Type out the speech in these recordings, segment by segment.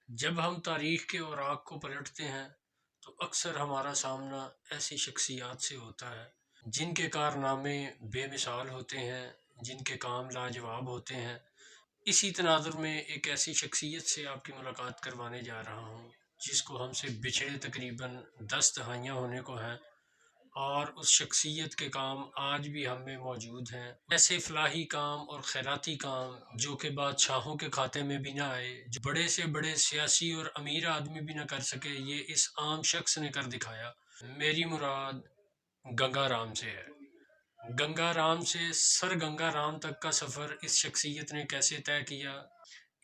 جب ہم تاریخ کے اوراق کو پلٹتے ہیں تو اکثر ہمارا سامنا ایسی شخصیات سے ہوتا ہے جن کے کارنامے بے مثال ہوتے ہیں، جن کے کام لاجواب ہوتے ہیں۔ اسی تناظر میں ایک ایسی شخصیت سے آپ کی ملاقات کروانے جا رہا ہوں جس کو ہم سے بچھڑے تقریباً 10 دہائیاں ہونے کو ہیں، اور اس شخصیت کے کام آج بھی ہم میں موجود ہیں، ایسے فلاحی کام اور خیراتی کام جو کہ بادشاہوں کے کھاتے میں بھی نہ آئے، جو بڑے سے بڑے سیاسی اور امیر آدمی بھی نہ کر سکے، یہ اس عام شخص نے کر دکھایا۔ میری مراد گنگا رام سے ہے۔ گنگا رام سے سر گنگا رام تک کا سفر اس شخصیت نے کیسے طے کیا،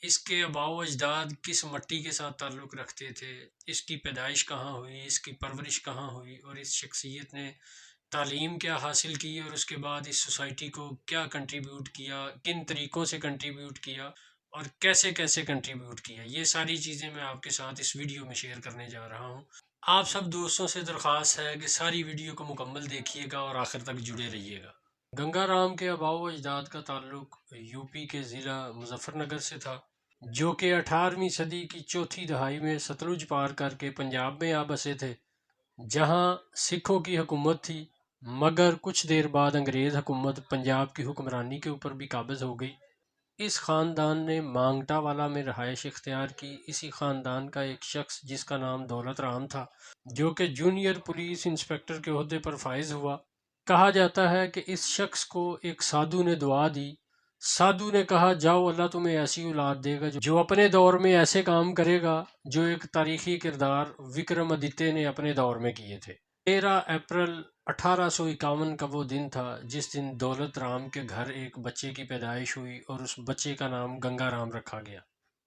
اس کے آباء و اجداد کس مٹی کے ساتھ تعلق رکھتے تھے، اس کی پیدائش کہاں ہوئی، اس کی پرورش کہاں ہوئی، اور اس شخصیت نے تعلیم کیا حاصل کی، اور اس کے بعد اس سوسائٹی کو کیا کنٹریبیوٹ کیا، کن طریقوں سے کنٹریبیوٹ کیا، اور کیسے کیسے کنٹریبیوٹ کیا، یہ ساری چیزیں میں آپ کے ساتھ اس ویڈیو میں شیئر کرنے جا رہا ہوں۔ آپ سب دوستوں سے درخواست ہے کہ ساری ویڈیو کو مکمل دیکھیے گا اور آخر تک جڑے رہیے گا۔ گنگا رام کے آباء و اجداد کا تعلق یوپی کے ضلع مظفر نگر سے تھا، جو کہ 18ویں صدی کی چوتھی دہائی میں ستلج پار کر کے پنجاب میں آ بسے تھے، جہاں سکھوں کی حکومت تھی، مگر کچھ دیر بعد انگریز حکومت پنجاب کی حکمرانی کے اوپر بھی قابض ہو گئی۔ اس خاندان نے مانگٹا والا میں رہائش اختیار کی۔ اسی خاندان کا ایک شخص جس کا نام دولت رام تھا، جو کہ جونیئر پولیس انسپکٹر کے عہدے پر فائز ہوا۔ کہا جاتا ہے کہ اس شخص کو ایک سادھو نے دعا دی۔ سادھو نے کہا، جاؤ اللہ تمہیں ایسی اولاد دے گا جو اپنے دور میں ایسے کام کرے گا جو ایک تاریخی کردار وکرم آدتیہ نے اپنے دور میں کیے تھے۔ 13 اپریل 1851 کا وہ دن تھا جس دن دولت رام کے گھر ایک بچے کی پیدائش ہوئی اور اس بچے کا نام گنگا رام رکھا گیا۔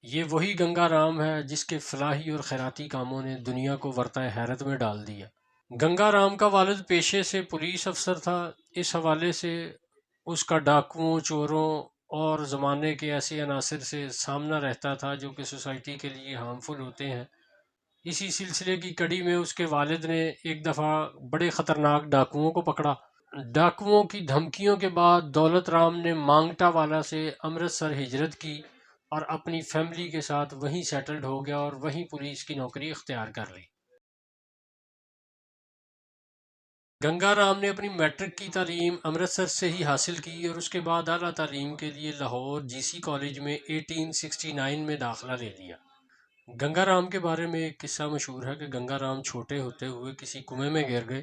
یہ وہی گنگا رام ہے جس کے فلاحی اور خیراتی کاموں نے دنیا کو ورطہ حیرت میں ڈال دیا۔ گنگا رام کا والد پیشے سے پولیس افسر تھا، اس حوالے سے اس کا ڈاکوؤں، چوروں اور زمانے کے ایسے عناصر سے سامنا رہتا تھا جو کہ سوسائٹی کے لیے ہارمفل ہوتے ہیں۔ اسی سلسلے کی کڑی میں اس کے والد نے ایک دفعہ بڑے خطرناک ڈاکوؤں کو پکڑا۔ ڈاکوؤں کی دھمکیوں کے بعد دولت رام نے مانگٹا والا سے امرتسر ہجرت کی اور اپنی فیملی کے ساتھ وہیں سیٹلڈ ہو گیا اور وہیں پولیس کی نوکری اختیار کر لی۔ گنگا رام نے اپنی میٹرک کی تعلیم امرتسر سے ہی حاصل کی اور اس کے بعد اعلیٰ تعلیم کے لیے لاہور GC کالج میں 1869 میں داخلہ لے لیا۔ گنگا رام کے بارے میں ایک قصہ مشہور ہے کہ گنگا رام چھوٹے ہوتے ہوئے کسی کنویں میں گر گئے۔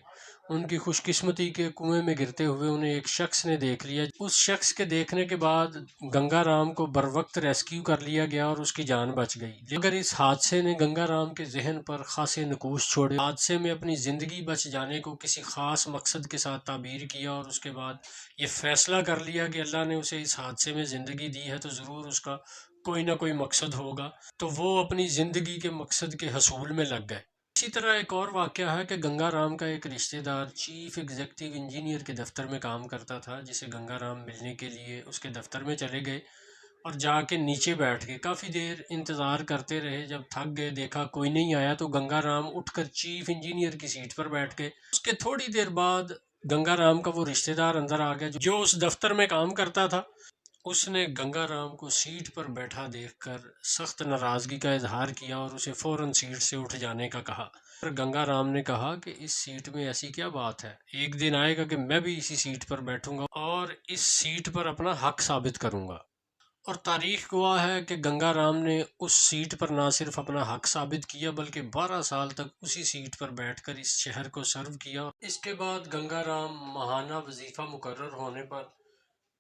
ان کی خوش قسمتی کے کنویں میں گرتے ہوئے انہیں ایک شخص نے دیکھ لیا۔ اس شخص کے دیکھنے کے بعد گنگا رام کو بروقت ریسکیو کر لیا گیا اور اس کی جان بچ گئی، مگر اس حادثے نے گنگا رام کے ذہن پر خاصے نقوش چھوڑے۔ حادثے میں اپنی زندگی بچ جانے کو کسی خاص مقصد کے ساتھ تعبیر کیا اور اس کے بعد یہ فیصلہ کر لیا کہ اللہ نے اسے اس حادثے میں زندگی دی ہے تو ضرور اس کا کوئی نہ کوئی مقصد ہوگا، تو وہ اپنی زندگی کے مقصد کے حصول میں لگ گئے۔ اسی طرح ایک اور واقعہ ہے کہ گنگا رام کا ایک رشتہ دار چیف ایگزیکٹو انجینئر کے دفتر میں کام کرتا تھا، جسے گنگا رام ملنے کے لیے اس کے دفتر میں چلے گئے اور جا کے نیچے بیٹھ گئے۔ کافی دیر انتظار کرتے رہے، جب تھک گئے، دیکھا کوئی نہیں آیا تو گنگا رام اٹھ کر چیف انجینئر کی سیٹ پر بیٹھ گئے۔ اس کے تھوڑی دیر بعد گنگا رام کا وہ رشتہ دار اندر آ گیا جو اس دفتر میں کام کرتا تھا۔ اس نے گنگا رام کو سیٹ پر بیٹھا دیکھ کر سخت ناراضگی کا اظہار کیا اور اسے فوراً سیٹ سے اٹھ جانے کا کہا۔ گنگا رام نے کہا کہ اس سیٹ میں ایسی کیا بات ہے، ایک دن آئے گا کہ میں بھی اسی سیٹ پر بیٹھوں گا اور اس سیٹ پر اپنا حق ثابت کروں گا۔ اور تاریخ گواہ ہے کہ گنگا رام نے اس سیٹ پر نہ صرف اپنا حق ثابت کیا بلکہ 12 سال تک اسی سیٹ پر بیٹھ کر اس شہر کو سرو کیا۔ اس کے بعد گنگا رام ماہانہ وظیفہ مقرر ہونے پر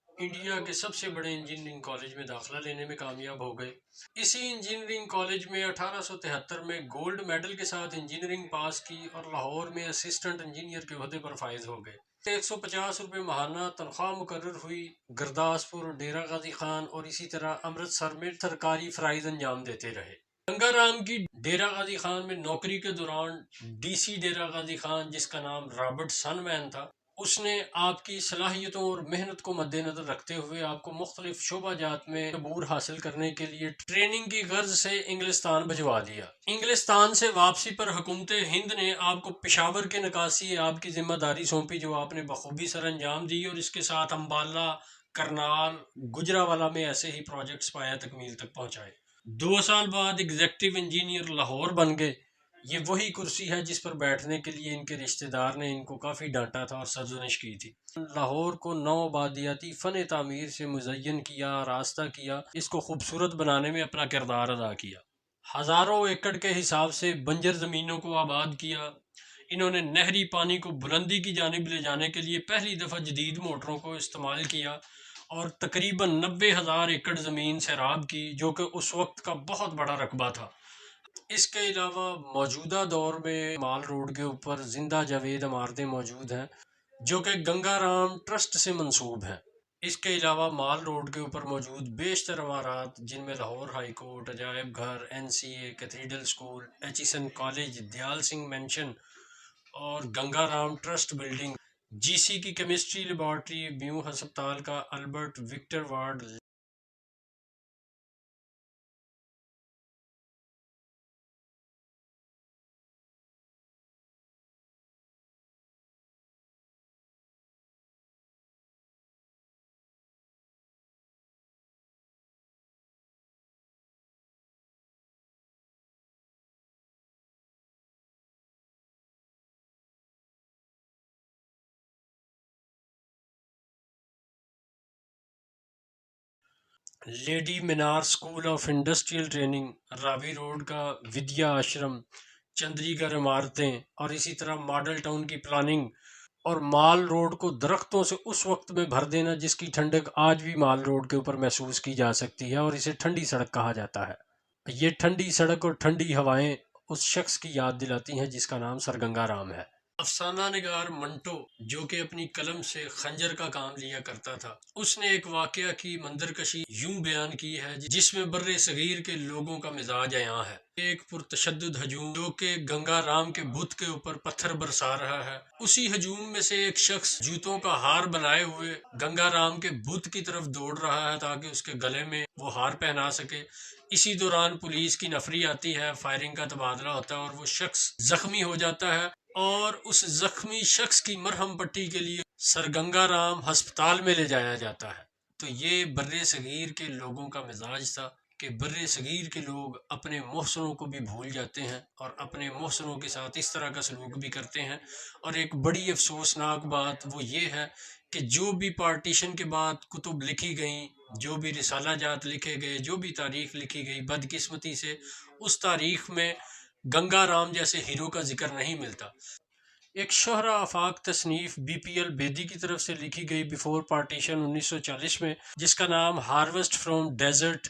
انڈیا کے سب سے بڑے انجینئرنگ کالج میں داخلہ لینے میں کامیاب ہو گئے۔ اسی انجینئرنگ کالج میں 1873 میں گولڈ میڈل کے ساتھ انجینئرنگ پاس کی اور لاہور میں اسسٹنٹ انجینئر کے عہدے پر فائز ہو گئے۔ 150 روپے ماہانہ تنخواہ مقرر ہوئی۔ گرداسپور، ڈیرہ غازی خان اور اسی طرح امرتسر میں سرکاری فرائض انجام دیتے رہے۔ گنگا رام کی ڈیرہ غازی خان میں نوکری کے دوران DC ڈیرہ غازی خان، جس کا نام رابرٹ سن مین تھا، اس نے آپ کی صلاحیتوں اور محنت کو مد نظر رکھتے ہوئے آپ کو مختلف شعبہ جات میں عبور حاصل کرنے کے لیے ٹریننگ کی غرض سے انگلستان بھجوا دیا۔ انگلستان سے واپسی پر حکومت ہند نے آپ کو پشاور کے نکاسی آپ کی ذمہ داری سونپی، جو آپ نے بخوبی سر انجام دی اور اس کے ساتھ امبالہ، کرنال، گجرانوالہ میں ایسے ہی پروجیکٹس پایا تکمیل تک پہنچائے۔ 2 سال بعد ایگزیکٹو انجینئر لاہور بن گئے۔ یہ وہی کرسی ہے جس پر بیٹھنے کے لیے ان کے رشتہ دار نے ان کو کافی ڈانٹا تھا اور سرزنش کی تھی۔ لاہور کو نو آبادیاتی فن تعمیر سے مزین کیا، راستہ کیا، اس کو خوبصورت بنانے میں اپنا کردار ادا کیا۔ ہزاروں ایکڑ کے حساب سے بنجر زمینوں کو آباد کیا۔ انہوں نے نہری پانی کو بلندی کی جانب لے جانے کے لیے پہلی دفعہ جدید موٹروں کو استعمال کیا اور تقریباً 90,000 ایکڑ زمین سیراب کی، جو کہ اس وقت کا بہت بڑا رقبہ تھا۔ اس کے علاوہ موجودہ دور میں مال روڈ کے اوپر زندہ جاوید عمارتیں موجود ہیں جو کہ گنگا رام ٹرسٹ سے منسوب ہیں۔ اس کے علاوہ مال روڈ کے اوپر موجود بیشتر عمارات، جن میں لاہور ہائی کورٹ، عجائب گھر، NCA، cathedral school, Aitchison college, Dyal Singh mansion اور Ganga Ram trust building, GC کی کیمسٹری لیبارٹری، بیو ہسپتال کا Albert Victor ward, lady Maynard school of industrial training, Ravi road کا ودیا آشرم، چندری گڑھ عمارتیں، اور اسی طرح ماڈل ٹاؤن کی پلاننگ، اور مال روڈ کو درختوں سے اس وقت میں بھر دینا جس کی ٹھنڈک آج بھی مال روڈ کے اوپر محسوس کی جا سکتی ہے، اور اسے ٹھنڈی سڑک کہا جاتا ہے۔ یہ ٹھنڈی سڑک اور ٹھنڈی ہوائیں اس شخص کی یاد دلاتی ہیں جس کا نام سر گنگا رام ہے۔ افسانہ نگار منٹو، جو کہ اپنی قلم سے خنجر کا کام لیا کرتا تھا، اس نے ایک واقعہ کی منظرکشی یوں بیان کی ہے جس میں بر صغیر کے لوگوں کا مزاج عیاں ہے۔ ایک پرتشدد ہجوم جو کہ گنگا رام کے بت کے اوپر پتھر برسا رہا ہے، اسی ہجوم میں سے ایک شخص جوتوں کا ہار بنائے ہوئے گنگا رام کے بت کی طرف دوڑ رہا ہے تاکہ اس کے گلے میں وہ ہار پہنا سکے۔ اسی دوران پولیس کی نفری آتی ہے، فائرنگ کا تبادلہ ہوتا ہے اور وہ شخص زخمی ہو جاتا ہے، اور اس زخمی شخص کی مرہم پٹی کے لیے سر گنگا رام ہسپتال میں لے جایا جاتا ہے۔ تو یہ بر صغیر کے لوگوں کا مزاج تھا کہ بر صغیر کے لوگ اپنے محسنوں کو بھی بھول جاتے ہیں اور اپنے محسنوں کے ساتھ اس طرح کا سلوک بھی کرتے ہیں۔ اور ایک بڑی افسوسناک بات وہ یہ ہے کہ جو بھی پارٹیشن کے بعد کتب لکھی گئیں، جو بھی رسالہ جات لکھے گئے، جو بھی تاریخ لکھی گئی، بدقسمتی سے اس تاریخ میں گنگا رام جیسے ہیرو کا ذکر نہیں ملتا۔ ایک شہرہ آفاق تصنیف BPL بیدی کی طرف سے لکھی گئی بیفور پارٹیشن 1940 میں، جس کا نام harvest from desert,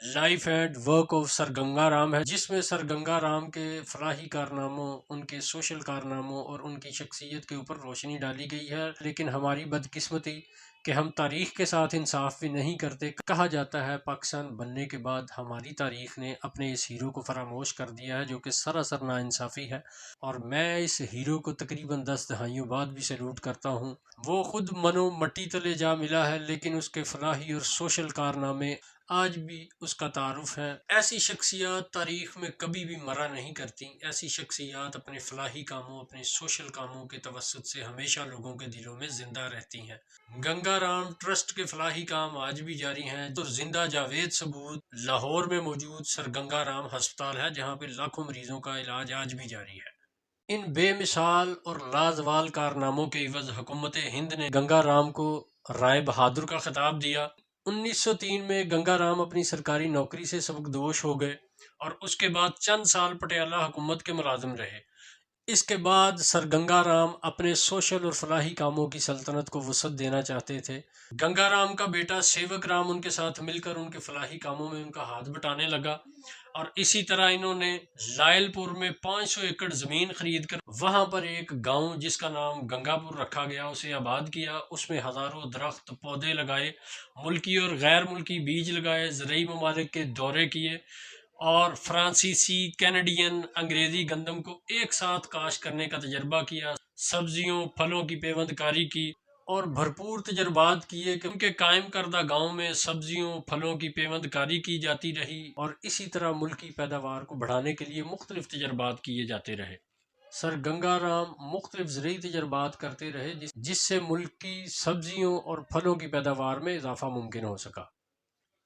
life and work of sir Ganga Ram ہے، جس میں سر گنگا رام کے فلاحی کارناموں، ان کے سوشل کارناموں اور ان کی شخصیت کے اوپر روشنی ڈالی گئی ہے۔ لیکن ہماری بدقسمتی کہ ہم تاریخ کے ساتھ انصاف بھی نہیں کرتے۔ کہا جاتا ہے پاکستان بننے کے بعد ہماری تاریخ نے اپنے اس ہیرو کو فراموش کر دیا ہے، جو کہ سراسر ناانصافی ہے، اور میں اس ہیرو کو تقریباً 10 دہائیوں بعد بھی سیلوٹ کرتا ہوں۔ وہ خود منو مٹی تلے جا ملا ہے، لیکن اس کے فلاحی اور سوشل کارنامے آج بھی اس کا تعارف ہے۔ ایسی شخصیات تاریخ میں کبھی بھی مرا نہیں کرتی۔ ایسی شخصیات اپنے فلاحی کاموں، اپنے سوشل کاموں کے توسط سے ہمیشہ لوگوں کے دلوں میں زندہ رہتی ہیں۔ گنگا رام ٹرسٹ کے فلاحی کام آج بھی جاری ہیں، اور زندہ جاوید ثبوت لاہور میں موجود سر گنگا رام ہسپتال ہے، جہاں پہ لاکھوں مریضوں کا علاج آج بھی جاری ہے۔ ان بے مثال اور لازوال کارناموں کے عوض حکومت ہند نے گنگا رام کو رائے بہادر کا خطاب دیا۔ 1903 میں گنگا رام اپنی سرکاری نوکری سے سبکدوش ہو گئے اور اس کے بعد چند سال پٹیالہ حکومت کے ملازم رہے۔ اس کے بعد سر گنگا رام اپنے سوشل اور فلاحی کاموں کی سلطنت کو وسعت دینا چاہتے تھے۔ گنگا رام کا بیٹا سیوک رام ان کے ساتھ مل کر ان کے فلاحی کاموں میں ان کا ہاتھ بٹانے لگا، اور اسی طرح انہوں نے لائل پور میں 500 ایکڑ زمین خرید کر وہاں پر ایک گاؤں جس کا نام گنگا پور رکھا گیا اسے آباد کیا۔ اس میں ہزاروں درخت پودے لگائے، ملکی اور غیر ملکی بیج لگائے، زرعی ممالک کے دورے کیے، اور فرانسیسی، کینیڈین، انگریزی گندم کو ایک ساتھ کاشت کرنے کا تجربہ کیا، سبزیوں پھلوں کی پیوند کاری کی، اور بھرپور تجربات کیے کہ ان کے قائم کردہ گاؤں میں سبزیوں پھلوں کی پیوند کاری کی جاتی رہی، اور اسی طرح ملکی پیداوار کو بڑھانے کے لیے مختلف تجربات کیے جاتے رہے۔ سر گنگا رام مختلف زرعی تجربات کرتے رہے جس سے ملک کی سبزیوں اور پھلوں کی پیداوار میں اضافہ ممکن ہو سکا۔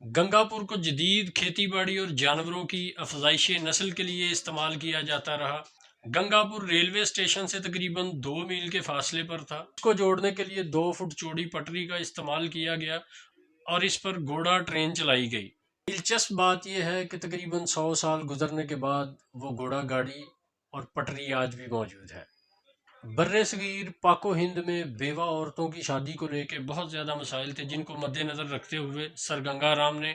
گنگاپور کو جدید کھیتی باڑی اور جانوروں کی افزائش نسل کے لیے استعمال کیا جاتا رہا۔ گنگاپور ریلوے اسٹیشن سے تقریباً 2 میل کے فاصلے پر تھا۔ اس کو جوڑنے کے لیے 2 فٹ چوڑی پٹری کا استعمال کیا گیا اور اس پر گھوڑا ٹرین چلائی گئی۔ دلچسپ بات یہ ہے کہ تقریباً 100 سال گزرنے کے بعد وہ گھوڑا گاڑی اور پٹری آج بھی موجود ہے۔ بر صغیر پاک و ہند میں بیوہ عورتوں کی شادی کو لے کے بہت زیادہ مسائل تھے، جن کو مد نظر رکھتے ہوئے سر گنگا رام نے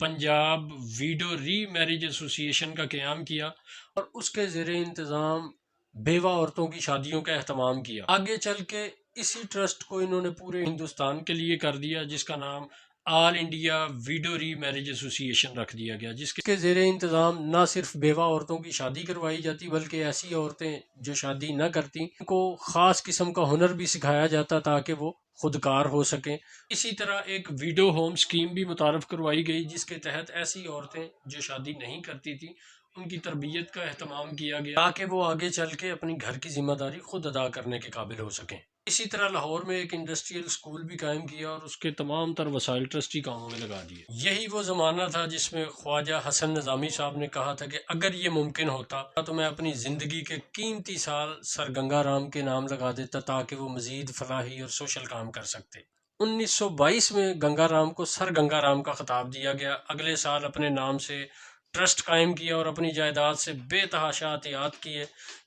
پنجاب ویڈو ری میرج ایسوسی ایشن کا قیام کیا اور اس کے زیر انتظام بیوہ عورتوں کی شادیوں کا اہتمام کیا۔ آگے چل کے اسی ٹرسٹ کو انہوں نے پورے ہندوستان کے لیے کر دیا، جس کا نام آل انڈیا ویڈو ری میرج ایسوسی ایشن رکھ دیا گیا، جس کے زیر انتظام نہ صرف بیوہ عورتوں کی شادی کروائی جاتی بلکہ ایسی عورتیں جو شادی نہ کرتی ان کو خاص قسم کا ہنر بھی سکھایا جاتا تاکہ وہ خودکار ہو سکیں۔ اسی طرح ایک ویڈو ہوم سکیم بھی متعارف کروائی گئی، جس کے تحت ایسی عورتیں جو شادی نہیں کرتی تھی ان کی تربیت کا اہتمام کیا گیا تاکہ وہ آگے چل کے اپنی گھر کی ذمہ داری خود ادا کرنے کے قابل ہو سکیں۔ اسی طرح لاہور میں ایک انڈسٹریل سکول بھی قائم کیا اور اس کے تمام تر وسائل ٹرسٹی کاموں میں لگا دیے۔ یہی وہ زمانہ تھا جس میں خواجہ حسن نظامی صاحب نے کہا تھا کہ اگر یہ ممکن ہوتا تو میں اپنی زندگی کے قیمتی سال سر گنگا رام کے نام لگا دیتا تاکہ وہ مزید فلاحی اور سوشل کام کر سکتے۔ 1922 میں گنگا رام کو سر گنگا رام کا خطاب دیا گیا۔ اگلے سال اپنے نام سے ٹرسٹ قائم کیا اور اپنی جائیداد سے بے تحاشا عطیات کیے۔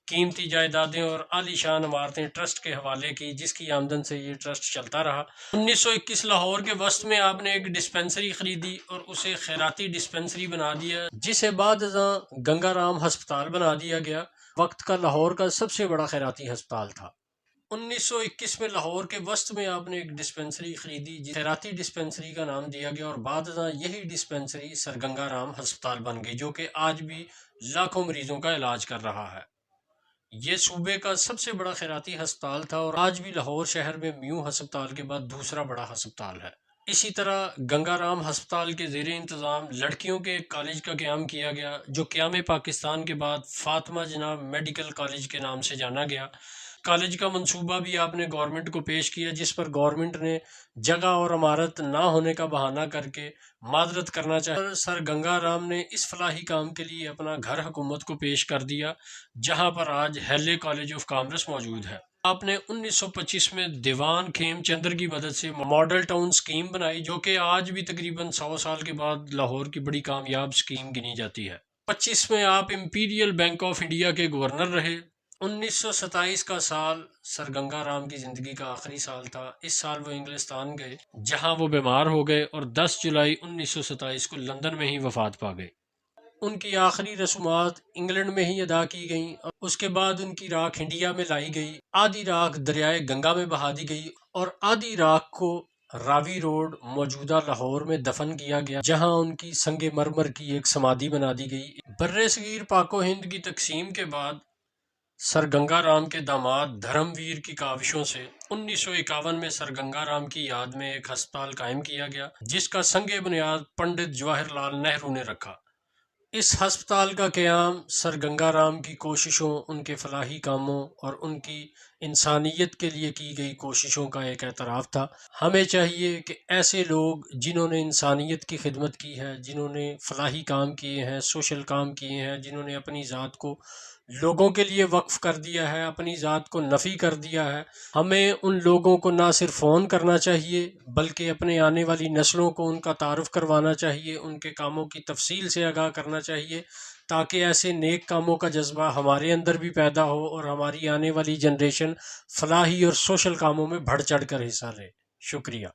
قیمتی جائیدادیں اور عالی شان عمارتیں ٹرسٹ کے حوالے کی، جس کی آمدن سے یہ ٹرسٹ چلتا رہا۔ 1921 لاہور کے وسط میں آپ نے ایک ڈسپنسری خریدی اور اسے خیراتی ڈسپنسری بنا دیا، جسے بعد ازاں گنگا رام ہسپتال بنا دیا گیا۔ وقت کا لاہور کا سب سے بڑا خیراتی ہسپتال تھا۔ 1921 میں لاہور کے وسط میں آپ نے ایک ڈسپنسری خریدی، جسے خیراتی ڈسپنسری کا نام دیا گیا اور بعد ازاں یہی ڈسپنسری سر گنگا رام ہسپتال بن گئی، جو کہ آج بھی لاکھوں مریضوں کا علاج کر رہا ہے۔ یہ صوبے کا سب سے بڑا خیراتی ہسپتال تھا اور آج بھی لاہور شہر میں میو ہسپتال کے بعد دوسرا بڑا ہسپتال ہے۔ اسی طرح گنگا رام ہسپتال کے زیر انتظام لڑکیوں کے ایک کالج کا قیام کیا گیا، جو قیام پاکستان کے بعد فاطمہ جناب میڈیکل کالج کے نام سے جانا گیا۔ کالج کا منصوبہ بھی آپ نے گورنمنٹ کو پیش کیا، جس پر گورنمنٹ نے جگہ اور عمارت نہ ہونے کا بہانہ کر کے معذرت کرنا چاہا۔ سر گنگا رام نے اس فلاحی کام کے لیے اپنا گھر حکومت کو پیش کر دیا، جہاں پر آج ہیلے کالج آف کامرس موجود ہے۔ آپ نے 1925 میں دیوان کھیم چندر کی مدد سے ماڈل ٹاؤن سکیم بنائی، جو کہ آج بھی تقریباً 100 سال کے بعد لاہور کی بڑی کامیاب سکیم گنی جاتی ہے۔ 25 میں آپ امپیریل بینک آف انڈیا کے گورنر رہے۔ 1927 کا سال سر گنگا رام کی زندگی کا آخری سال تھا۔ اس سال وہ انگلستان گئے، جہاں وہ بیمار ہو گئے اور 10 جولائی 1927 کو لندن میں ہی وفات پا گئے۔ ان کی آخری رسومات انگلینڈ میں ہی ادا کی گئیں اور اس کے بعد ان کی راکھ انڈیا میں لائی گئی۔ آدھی راکھ دریائے گنگا میں بہا دی گئی اور آدھی راکھ کو راوی روڈ موجودہ لاہور میں دفن کیا گیا، جہاں ان کی سنگ مرمر کی ایک سمادھی بنا دی گئی۔ بر صغیر پاک و ہند کی تقسیم کے بعد سر گنگا رام کے داماد دھرم ویر کی کاوشوں سے 1951 میں سر گنگا رام کی یاد میں ایک ہسپتال قائم کیا گیا، جس کا سنگ بنیاد پنڈت جواہر لال نہرو نے رکھا۔ اس ہسپتال کا قیام سر گنگا رام کی کوششوں، ان کے فلاحی کاموں اور ان کی انسانیت کے لیے کی گئی کوششوں کا ایک اعتراف تھا۔ ہمیں چاہیے کہ ایسے لوگ جنہوں نے انسانیت کی خدمت کی ہے، جنہوں نے فلاحی کام کیے ہیں، سوشل کام کیے ہیں، جنہوں نے اپنی ذات کو لوگوں کے لیے وقف کر دیا ہے، اپنی ذات کو نفی کر دیا ہے، ہمیں ان لوگوں کو نہ صرف فون کرنا چاہیے بلکہ اپنے آنے والی نسلوں کو ان کا تعارف کروانا چاہیے، ان کے کاموں کی تفصیل سے آگاہ کرنا چاہیے، تاکہ ایسے نیک کاموں کا جذبہ ہمارے اندر بھی پیدا ہو اور ہماری آنے والی جنریشن فلاحی اور سوشل کاموں میں بڑھ چڑھ کر حصہ لے۔ شکریہ۔